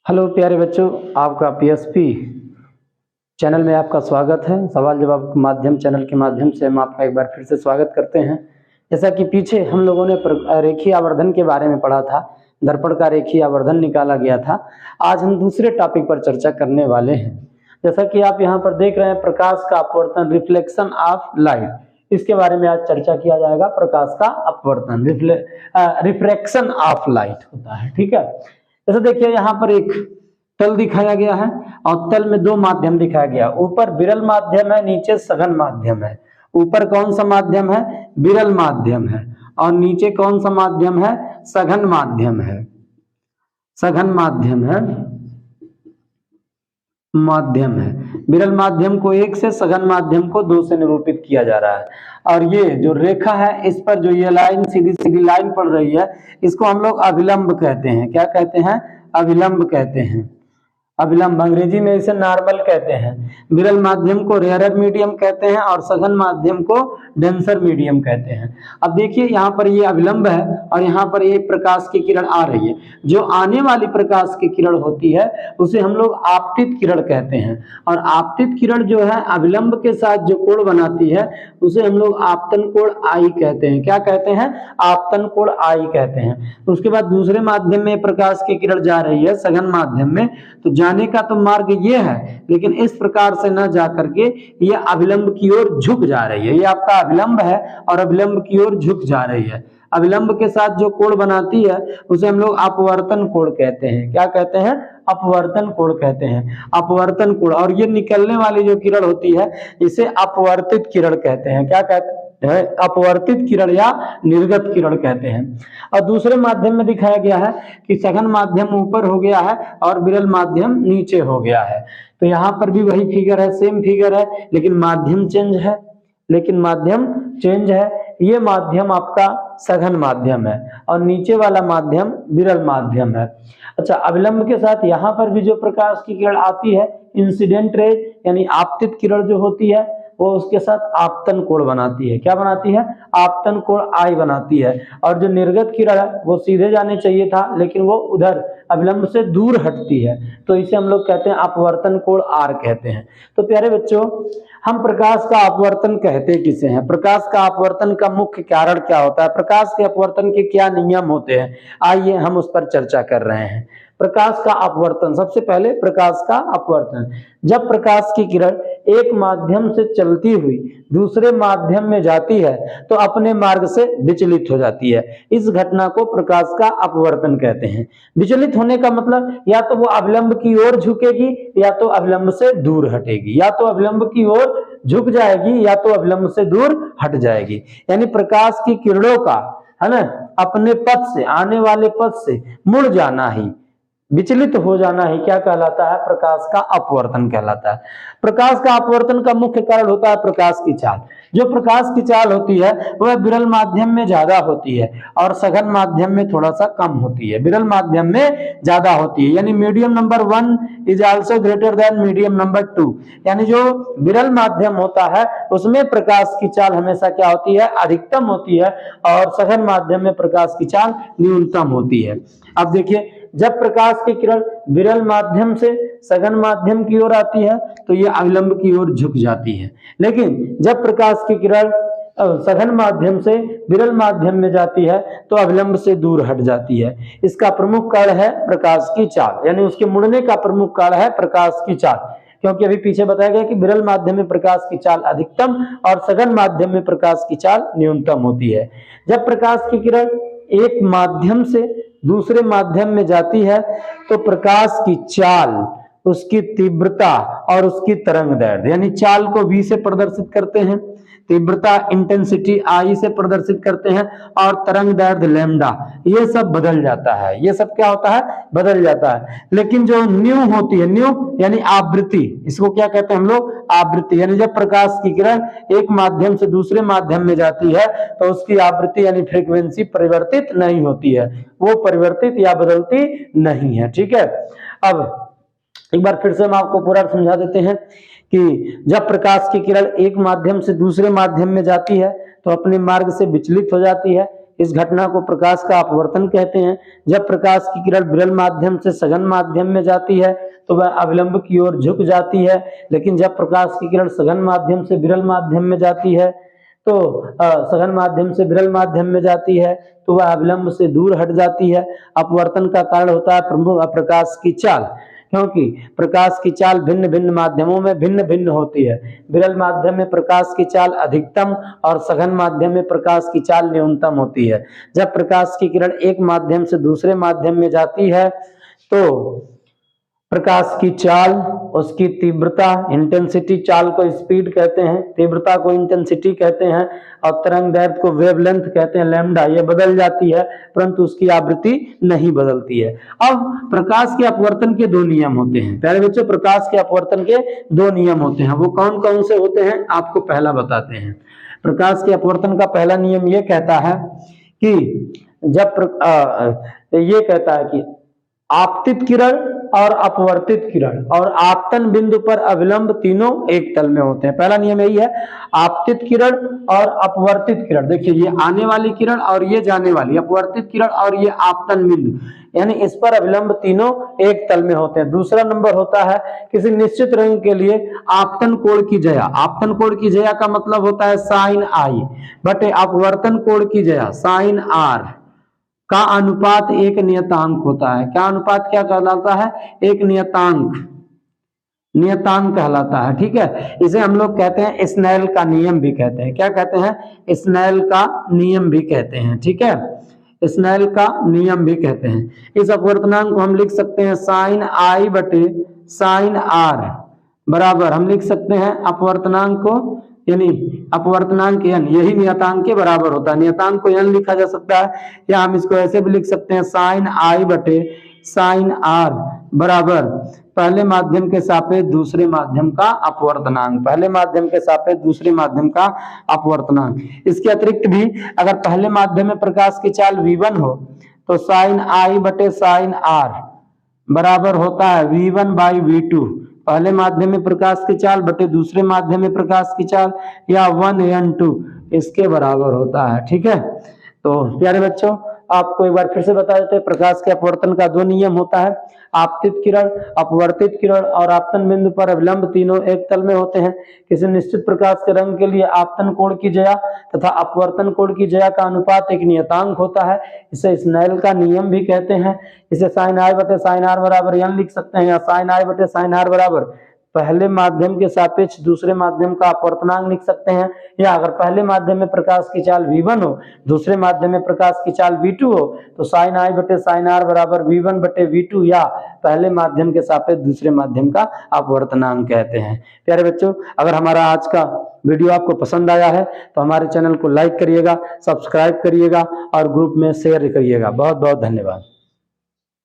Hello प्यारे बच्चों, आपका पीएसपी चैनल में आपका स्वागत है। सवाल जवाब माध्यम चैनल के माध्यम से हम आपका एक बार फिर से स्वागत करते हैं। जैसा कि पीछे हम लोगों ने रेखीय आवर्धन के बारे में पढ़ा था, दर्पण का रेखीय आवर्धन निकाला गया था। आज हम दूसरे टॉपिक पर चर्चा करने वाले हैं। जैसा कि आप यहाँ पर देख रहे हैं, प्रकाश का अपवर्तन, रिफ्लेक्शन ऑफ लाइट, इसके बारे में आज चर्चा किया जाएगा। प्रकाश का अपवर्तन, रिफ्रैक्शन ऑफ लाइट होता है। ठीक है, जैसे देखिए यहाँ पर एक तल दिखाया गया है और तल में दो माध्यम दिखाया गया। ऊपर विरल माध्यम है, नीचे सघन माध्यम है। ऊपर कौन सा माध्यम है? विरल माध्यम है। और नीचे कौन सा माध्यम है? सघन माध्यम है। सघन माध्यम है। विरल माध्यम को 1 से, सघन माध्यम को 2 से निरूपित किया जा रहा है। और ये जो रेखा है, इस पर जो ये लाइन सीधी सीधी लाइन पड़ रही है, इसको हम लोग अभिलंब कहते हैं। क्या कहते हैं? अभिलंब कहते हैं। अभिलंब, अंग्रेजी में इसे नॉर्मल कहते हैं। विरल माध्यम को रेयरर मीडियम कहते हैं और सघन माध्यम को डेंसर मीडियम कहते हैं। अब देखिए यहाँ पर ये अभिलंब है और यहाँ पर ये प्रकाश की किरण आ रही है। जो आने वाली प्रकाश की किरण होती है उसे हम लोग आपतित किरण कहते हैं। और आपतित किरण जो है अभिलंब के साथ जो कोण बनाती है उसे हम लोग आपतन कोण आई कहते हैं। क्या कहते हैं? आपतन कोण आई कहते हैं। उसके बाद दूसरे माध्यम में प्रकाश की किरण जा रही है, सघन माध्यम में, तो जाने का तो मार्ग ये है, लेकिन इस प्रकार से न जा करके ये अभिलंब की ओर झुक जा रही है। ये आपका अभिलंब है और अभिलंब की ओर झुक जा रही है। अभिलंब के साथ जो कोण बनाती है उसे हम लोग अपवर्तन कोण कहते हैं। क्या कहते हैं? अपवर्तन कोण कहते हैं। अपवर्तन कोण। और ये निकलने वाली जो किरण होती है इसे अपवर्तित किरण कहते हैं। क्या कहते हैं? अपवर्तित किरण या निर्गत किरण कहते हैं। और दूसरे माध्यम में दिखाया गया है कि सघन माध्यम ऊपर हो गया है और विरल माध्यम नीचे हो गया है। तो यहाँ पर भी वही फिगर है, सेम फिगर है, लेकिन माध्यम चेंज है। ये माध्यम आपका सघन माध्यम है और नीचे वाला माध्यम विरल माध्यम है। अच्छा, अभिलंब के साथ यहाँ पर भी जो प्रकाश की किरण आती है, इंसिडेंट रे यानी आपतित किरण जो होती है, वो उसके साथ आपतन कोण बनाती है। क्या बनाती है? आपतन कोण आई बनाती है। और जो निर्गत किरण है वो सीधे जाने चाहिए था, लेकिन वो उधर अभिलंब से दूर हटती है, तो इसे हम लोग कहते हैं अपवर्तन कोण आर कहते हैं। तो प्यारे बच्चों, हम प्रकाश का अपवर्तन कहते किसे हैं? प्रकाश का अपवर्तन का मुख्य कारण क्या होता है? प्रकाश के अपवर्तन के क्या नियम होते हैं? आइए हम उस पर चर्चा कर रहे हैं। प्रकाश का अपवर्तन, सबसे पहले प्रकाश का अपवर्तन। जब प्रकाश की किरण एक माध्यम से चलती हुई दूसरे माध्यम में जाती है तो अपने मार्ग से विचलित हो जाती है। इस घटना को प्रकाश का अपवर्तन कहते हैं। विचलित होने का मतलब या तो वो अभिलंब की ओर झुकेगी या तो अभिलंब से दूर हटेगी, या तो अभिलंब की ओर झुक जाएगी या तो अभिलंब से दूर हट जाएगी। यानी प्रकाश की किरणों का, है ना, अपने पथ से, आने वाले पथ से मुड़ जाना ही, विचलित हो जाना ही क्या कहलाता है? प्रकाश का अपवर्तन कहलाता है। प्रकाश का अपवर्तन का मुख्य कारण होता है प्रकाश की चाल। जो प्रकाश की चाल होती है वह विरल माध्यम में ज्यादा होती है और सघन माध्यम में थोड़ा सा कम होती है। विरल माध्यम में ज्यादा होती है, यानी medium number 1 is also greater than medium number 2। यानी जो विरल माध्यम होता है उसमें प्रकाश की चाल हमेशा क्या होती है? अधिकतम होती है, और सघन माध्यम में प्रकाश की चाल न्यूनतम होती है। अब देखिए, जब प्रकाश की किरण विरल माध्यम से सघन माध्यम की ओर आती है तो ये अभिलंब की ओर झुक जाती है, लेकिन जब प्रकाश की किरण सघन माध्यम से विरल माध्यम में जाती है तो अभिलंब से दूर हट जाती है। इसका प्रमुख कारण है प्रकाश की चाल, यानी उसके मुड़ने का प्रमुख कारण है प्रकाश की चाल। क्योंकि अभी पीछे बताया गया कि विरल माध्यम में प्रकाश की चाल अधिकतम और सघन माध्यम में प्रकाश की चाल न्यूनतम होती है। जब प्रकाश की किरण एक माध्यम से दूसरे माध्यम में जाती है तो प्रकाश की चाल, उसकी तीव्रता और उसकी तरंग दैर्ध्य, यानी चाल को V से प्रदर्शित करते हैं, तीव्रता इंटेंसिटी I से प्रदर्शित करते हैं, और तरंग दैर्ध्य लैम्डा, ये सब बदल जाता है। ये सब क्या होता है? बदल जाता है। लेकिन जो न्यू होती है, न्यू यानी आवृत्ति, इसको क्या कहते हैं हम लोग? आवृत्ति। यानी जब प्रकाश की किरण एक माध्यम से दूसरे माध्यम में जाती है तो उसकी आवृत्ति यानी फ्रीक्वेंसी परिवर्तित नहीं होती है, वो परिवर्तित या बदलती नहीं है। ठीक है, अब एक बार फिर से हम आपको पूरा समझा देते हैं कि जब प्रकाश की किरण एक माध्यम से दूसरे माध्यम में जाती है तो अपने मार्ग से विचलित हो जाती है। इस घटना को प्रकाश का अपवर्तन कहते हैं। जब प्रकाश की किरण विरल माध्यम से सघन माध्यम में जाती है तो वह अविलंब की ओर झुक जाती है, लेकिन जब प्रकाश की किरण सघन माध्यम से विरल माध्यम में जाती है तो सघन माध्यम से विरल माध्यम में जाती है तो वह अविलंब से दूर हट जाती है। अपवर्तन का कारण होता है प्रमुख प्रकाश की चाल, क्योंकि प्रकाश की चाल भिन्न भिन्न माध्यमों में भिन्न भिन्न होती है। विरल माध्यम में प्रकाश की चाल अधिकतम और सघन माध्यम में प्रकाश की चाल न्यूनतम होती है। जब प्रकाश की किरण एक माध्यम से दूसरे माध्यम में जाती है तो प्रकाश की चाल, उसकी तीव्रता, इंटेंसिटी, चाल को स्पीड कहते हैं, तीव्रता को इंटेंसिटी कहते हैं और तरंग दैर्घ्य को वेवलेंथ कहते हैं, लैम्डा, ये बदल जाती है परंतु उसकी आवृत्ति नहीं बदलती है। अब प्रकाश के अपवर्तन के दो नियम होते हैं। प्यारे बच्चों, प्रकाश के अपवर्तन के दो नियम होते हैं, वो कौन कौन से होते हैं आपको पहला बताते हैं। प्रकाश के अपवर्तन का पहला नियम ये कहता है कि ये कहता है कि आपतित किरण और अपवर्तित किरण और आपतन बिंदु पर अविलंब तीनों एक तल में होते हैं। पहला नियम यही है, आपतित किरण और अपवर्तित किरण। देखिए, ये आने वाली किरण और ये जाने वाली, अपवर्तित किरण और ये आपतन बिंदु, यानी इस पर अविलंब तीनों एक तल में होते हैं। दूसरा नंबर होता है किसी निश्चित रंग के लिए आपतन कोण की जया। आपतन कोण की जया का मतलब होता है साइन आई बटे अपवर्तन कोण की जया साइन आर का अनुपात एक नियतांक होता है। क्या अनुपात क्या कहलाता है? एक नियतांक, नियतांक कहलाता है। ठीक है, इसे हम लोग कहते हैं स्नेल का नियम भी कहते हैं। क्या कहते हैं? स्नेल का नियम भी कहते हैं। ठीक है, स्नेल का नियम भी कहते हैं। इस अपवर्तनांक को हम लिख सकते हैं साइन आई बटे साइन आर बराबर, हम लिख सकते हैं अपवर्तनांक को, यानी अपवर्तनांक n, यही नियतांक के बराबर होता है। नियतांक को n लिखा जा सकता है या हम इसको ऐसे भी लिख सकते हैं साइन आई बटे साइन आर बराबर पहले माध्यम के सापेक्ष दूसरे माध्यम का अपवर्तनांक, पहले माध्यम के सापेक्ष दूसरे माध्यम का अपवर्तनांक। इसके अतिरिक्त भी अगर पहले माध्यम में प्रकाश की चाल v1 हो तो साइन आई बटे साइन आर बराबर होता है v1 बाई v2, पहले माध्यम में प्रकाश की चाल बटे दूसरे माध्यम में प्रकाश की चाल, या 1n2 इसके बराबर होता है। ठीक है, तो प्यारे बच्चों, आपको एक बार फिर से बता देते हैं, प्रकाश के अपवर्तन का दो नियम होता है, आपतित किरण, अपवर्तित किरण और आपतन बिंदु पर अविलंब तीनों एक तल में होते हैं। किसी निश्चित प्रकाश के रंग के लिए आपतन कोण की जया तथा अपवर्तन कोण की जया का अनुपात एक नियतांक होता है। इसे स्नेल का नियम भी कहते हैं। इसे साइन आई बटे साइन आर बराबर n लिख सकते हैं, या साइन आई बटे साइन आर बराबर पहले माध्यम के सापेक्ष दूसरे माध्यम का अपवर्तनांक लिख सकते हैं, या अगर पहले माध्यम में प्रकाश की चाल v1 हो, दूसरे माध्यम में प्रकाश की चाल v2 हो तो साइन आई बटे साइन आर बराबर v1 बटे v2, या पहले माध्यम के सापेक्ष दूसरे माध्यम का अपवर्तनांक कहते हैं। प्यारे बच्चों, अगर हमारा आज का वीडियो आपको पसंद आया है तो हमारे चैनल को लाइक करिएगा, सब्सक्राइब करिएगा और ग्रुप में शेयर करिएगा। बहुत बहुत धन्यवाद।